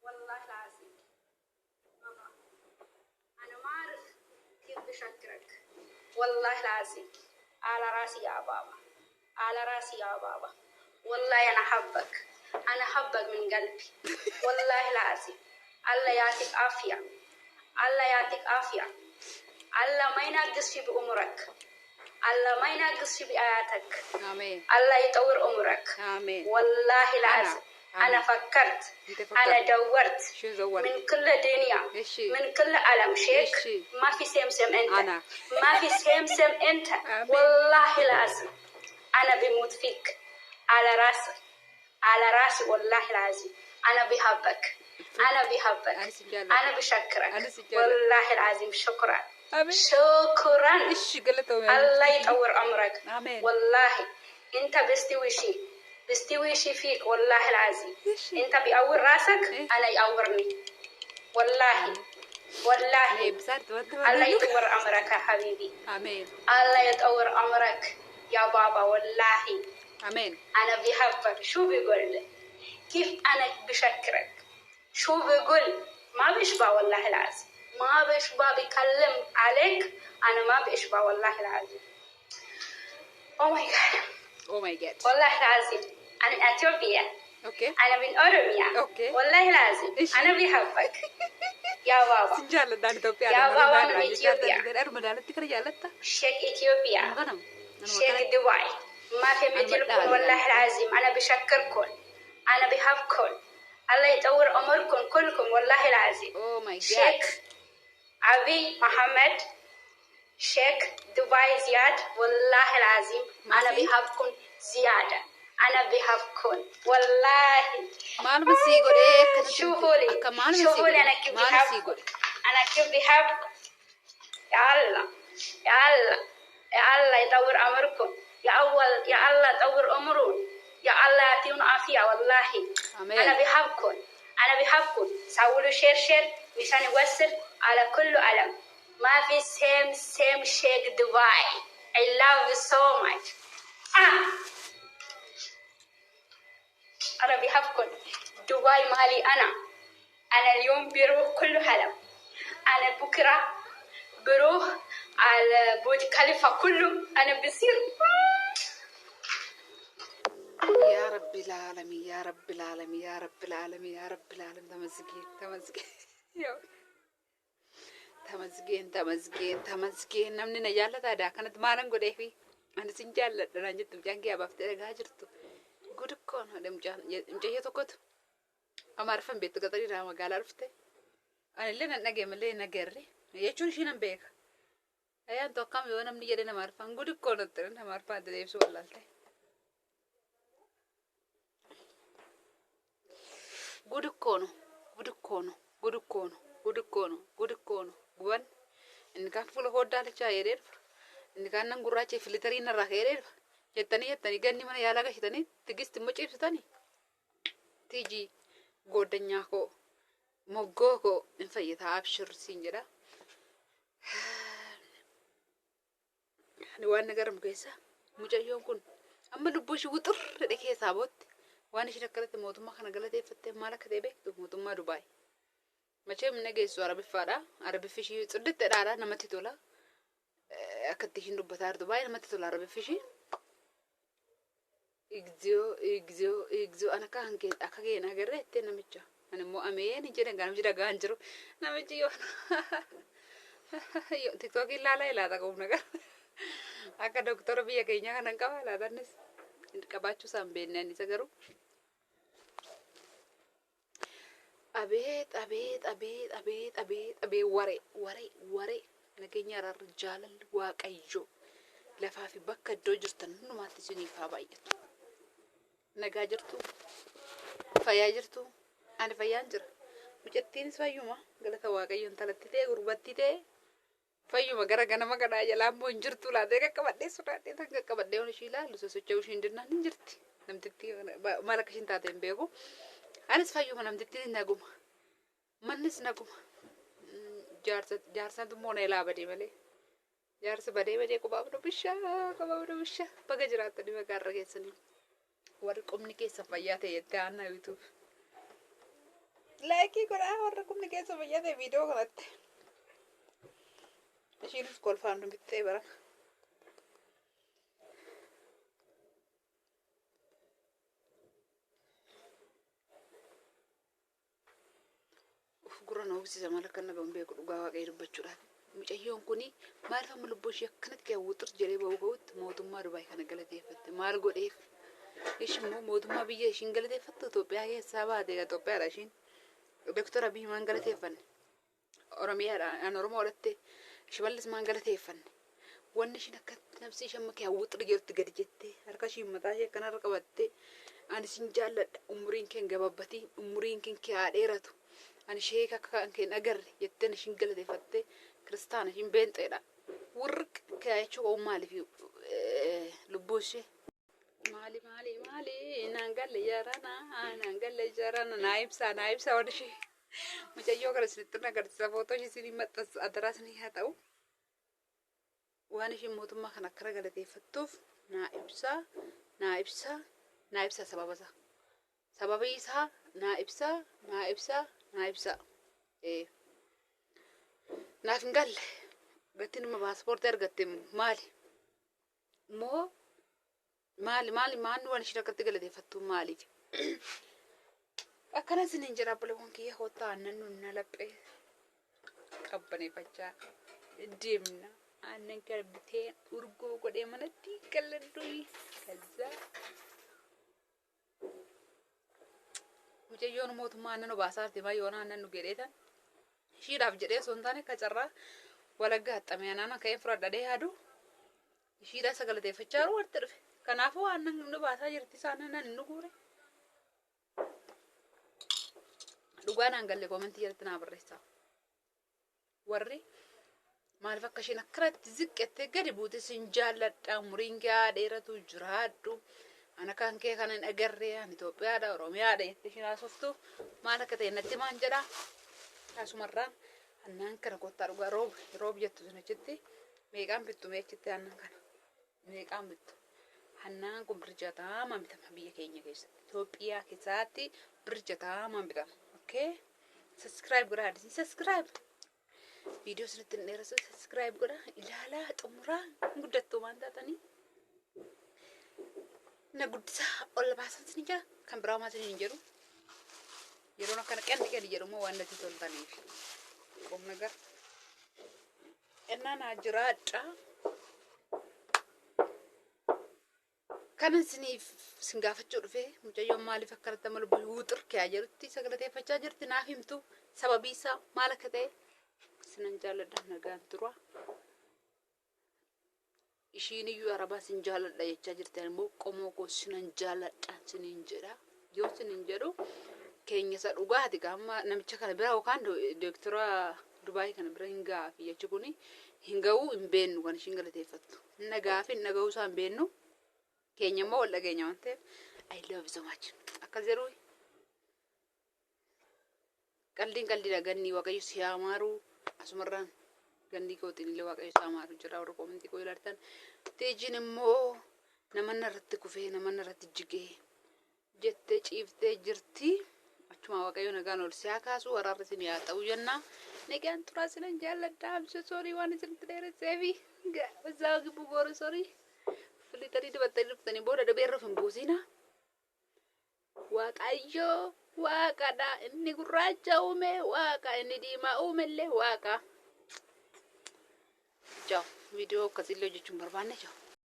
والله العظيم بابا أنا ما أعرف كيف بشكرك. والله العظيم على راسي يا بابا، على راسي يا بابا. والله أنا حبك، أنا حبك من قلبي. والله العظيم الله يعطيك عافية، الله يعطيك عافية. الله ما ينقص في بأمرك، الله ما ينقص في بآياتك. آمين. الله يطور عمرك. آمين. والله العظيم أنا فكرت، أنا دورت من كل الدنيا، من كل عالم شيك، ما في سمسم أنت، ما في سمسم أنت. والله العظيم أنا بموت فيك على راسي، على راسي. والله العظيم أنا بحبك، أنا بحبك، أنا بشكرك. والله العظيم شكرا، شكرا. الله يطور عمرك. والله انت بستوي شي فيك. والله العظيم انت بأور راسك انا يأورني. والله والله الله يطور عمرك يا حبيبي. آمين. الله يطور عمرك يا بابا. والله آمين. انا بحبك. شو بيقول كيف انا بشكرك؟ شو بيقول؟ ما بيشبع والله العظيم، ما بيشبع بيكلم عليك. أنا ما بيشبع والله العظيم. Oh my God. Oh my God. والله العظيم أنا من أثيوبيا. أوكي. أنا من أوروميا. أوكي. والله العظيم أنا بحبك يا بابا. يا بابا من إثيوبيا. شيخ إثيوبيا، شيخ دبي. ما في مثلكم والله العظيم. أنا بشكركم، أنا بحبكم. الله يطور عمركم كلكم والله العظيم. Oh my God. شيخ أبي محمد، شيخ دبي زياد. والله العظيم أنا بحبكم زيادة، أنا بحبكم والله. شوفوا لي، شوفوا لي أنا كيف بحب، أنا كيف بحب. يا الله يا الله يا الله يطور عمركم. يا الله يطور عمرهم. يا الله يعطيهم عافية. والله أنا بحبكم، أنا بحبكم. سووا شير مشان يوصل على كل عالم. ما في same شيخ دبي. I love you so much. أنا بحبكم. دبي مالي أنا اليوم بروح كل عالم. أنا بكرة بروح على برج خليفة كله. أنا بصير يا رب العالمين، يا رب العالمين، يا رب العالمين، يا رب العالمين. تمسكين تمسكين تمسكين تمسكين. نمني نجالة تادا كانت مالن قدي في أنا سنجالة رانجت مجانجي أبفتة غاجرتو قد كون هذا مجاه تكوت أما عرفن بيت قطري راما قال عرفته أنا اللي نجي من اللي نجري يجون شيء نبيك أيان توكم يوانا من يدنا ما عرفن قد كون ترى ما عرفن هذا يسوع الله ته قد كونو قد كونو قد كونو قد كونو قد كونو قوان إن كان فلو هودا لشايرير إن كان نقرأ شيء فلترين الرخيرير يتني جاني من يالا كشتني تجست مجيب ستاني تيجي قدنيا كو مغوكو انفيتها أبشر سينجرا وانا نقرم كيسا مجايون كون أما لبوش وطر لكي سابوت وانا شركت موتما خنا قلت فتح مالك تبي موتما دبي ماشي من نجي سو عربي فارا عربي فيشي صدت دارا نمتي تولا أكتشين دبتار دبي نمتي تولا عربي فيشي إجزو أنا كان كده أكاكين أجرّه تناميتشا أنا مو أمين يجري قام يجري قانجرو ناميتشي يو يو تيكتوكي لا تقوم نقول أكا دكتور بيا كينيا كان نكوا لا تنس كباچو سامبين ني سكرو أبيت أبيت أبيت أبيت أبيت أبي وري نكينيا الرجال الواقعيو لفافي بكا دوجرتن نما تسيني فابايت نجا جرتو فيا جرتو أنا فيا جر مجتين سويوما قالت واقعيون تلتتي غربتتي فيوما غرا غنا ما غدا يلا مون جرتو لا ديك كبدي سوتاتي تنك كبدي ونشيلا لسوسو شيندنا نجرتي نمتتي مالك شنتاتين بيغو أنا فيوما نمتتي نغوم منس نغوم جارسا دمونه لا بدي ملي جارس بدي ko baabno bisha baga jiraata di magarra keessani war communication fayyaa ta'e ta'anna youtube Laayikii godhaa warra kumni keessa fayyadee viidiyoo kanatti. Ishiinis kolfaan dubbistee bara. Gurra na hubsiisa maal akka nama hin beeku dhugaa waaqayyo dubbachuudhaan. Mucayyoon kuni maaliif amma lubbuun ishee akkanatti hawwuuxir jedhee ba'uu ga'utti mootummaa Dubaay kana galateeffatte maal godheef? Ishiin immoo mootummaa biyya ishiin galateeffattu Itoophiyaa keessaa baate Itoophiyaadha ishiin. Doktor Abiy maan galateeffanne? Oromiyaadha an Oromoo olatte Shimallis maan galateeffanne? Wanni ishiin akka nafsi ishee amma hawwuuxir jedhutti gadi jettee harka ishii mataa ishee akkanarra qabattee ani sin jaalladha umuriin kee gababbatii umuriin kee haa dheeratu. Ani sheeka kan keen agarre jettee ishiin galateeffatte Kiristaana ishiin beenxeedha. Warq kaayachuu maaliif lubbuushee maali naangalle jarana naa ibsa waan ishee mucayyoo kana isinitti agarsiisa footoo ishee isinii maxxansu adaraa isinii haa ta'u waan isheen mootummaa kana akkana galateeffattuuf naa ibsa sababa isaa naa ibsa naaf hin galle gatiin nama paaspoortii argatte maali waan isheen akkatti galateeffattu maaliif akkana isiniin jira buleewwan kiyya hoottaa aannan nunna laphee qabbaneeffachaa deemna aannan garbitee urgoo godhee manatti qalladuu kazzaa mucayyoon mootummaa aannan obaasaarti maa aannan nu gedheetan ishiidhaaf jedhee osoo hin taane akka carraa walaggaa haxxamee aannan ka'ee fudhadhadhee yaadu ishiidhaa sagalateeffachaa jiru walitti dhufe kanaafuu aannan nu baasaa jirti isaan aannan nu guure dhugaan aangalle koomentii jalatti naa barreessaa warri maaliif akka isheen akkanatti ziqqettee gadi buute sin jaalladha umuriin kee dheeratu jiraadhu ana kan kee kana hin agarree ani Itoophiyaadha Oromiyaadha jettee isheen haasoftu maal akka ta'e natti maan jedhaa asumarraan aannan kana kottaa dhugaa roob jettu sun achitti meeqaan bittu meechitti aannan kana meeqaan bittu aannan kun birjataamaan bitama biyya keenya keessatti Itoophiyaa keessatti birjataamaan bitama okay subscribe godhaa adii subscribe video sinitti hin dheerasu subscribe godhaa ilaalaa xumuraa guddattuu waan taatanii na guddisaa ol baasan sin jira kan biraa maatiin hin jedhu yeroon akkana qendi jedhumoo waan natti toltaniif qom nagar ennaa naa jiraadha kanan siniif sin gaafachuu dhufee mucayyoon maaliif akkanatti amma lubbuu wuuxir kee jedhutti sagalateeffachaa jirti naaf himtu sababii isaa maal akka ta'e sinan jaalladha nagaan tura ishiin iyyuu arabaa sin jaalladha jechaa jirti immoo qomoo koo sinan jaalladha siniin jedha yoo siniin jedhu keenya isa dhugaati gaamma namicha kana bira yookaan doktara Dubaay kana bira hin gaafi jechi kuni hin ga'uu hin beennu kan ishiin galateeffattu hin gaafi hin ga'uu isaa hin beennu keenya immoo wal dhageenya waan ta'eef I love you so much akka jedhu qaldiin ganni waaqayyo si amaaru asumarraan ganni kootiin illee waaqayyo si amaaru jira warra koomentii koo ilaaltan teejiin immoo namanna irratti kufee namanna irratti jigee jettee ciiftee jirti achuma waaqayyo nagaan ol siyaa kaasu waraarri isin yaa ta'u jenna nagaan turaa sinan jaalladha amsa soorii waan isinitti dheeresseefi gaafa gibbu boora soorii filitarii dibattanii dhuftanii booda dabeerruuf hin buusina waaqayyo waaqadha inni gurraacha uume waaqa inni diimaa uume illee waaqa ciao video akkasii illee hojjechuun barbaanne ciao